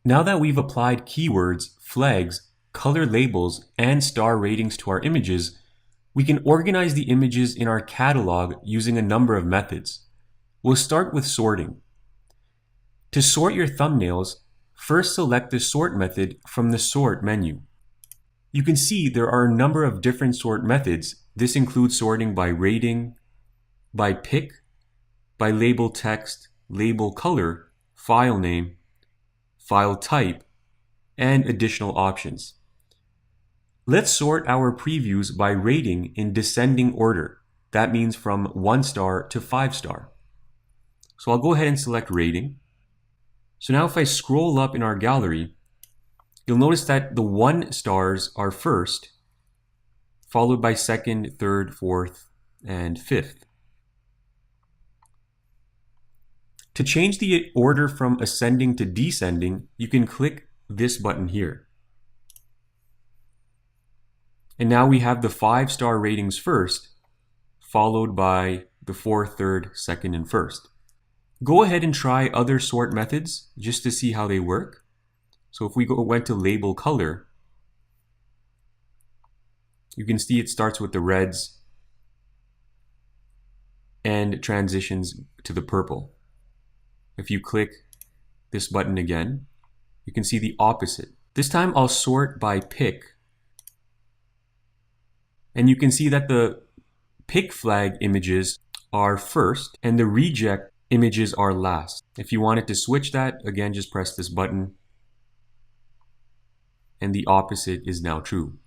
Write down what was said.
Now that we've applied keywords, flags, color labels, and star ratings to our images, we can organize the images in our catalog using a number of methods. We'll start with sorting. To sort your thumbnails, first select the sort method from the sort menu. You can see there are a number of different sort methods. This includes sorting by rating, by pick, by label text, label color, file name, file type, and additional options. Let's sort our previews by rating in descending order. That means from 1 star to 5 star. So I'll go ahead and select rating. So now if I scroll up in our gallery, you'll notice that the 1 stars are first, followed by 2nd, 3rd, 4th, and 5th. To change the order from ascending to descending, you can click this button here. And now we have the 5-star ratings first, followed by the 4th, 3rd, 2nd, and 1st. Go ahead and try other sort methods just to see how they work. So if we went to label color, you can see it starts with the reds and transitions to the purple. If you click this button again, you can see the opposite. This time I'll sort by pick. And you can see that the pick flag images are first and the reject images are last. If you wanted to switch that, again, just press this button and the opposite is now true.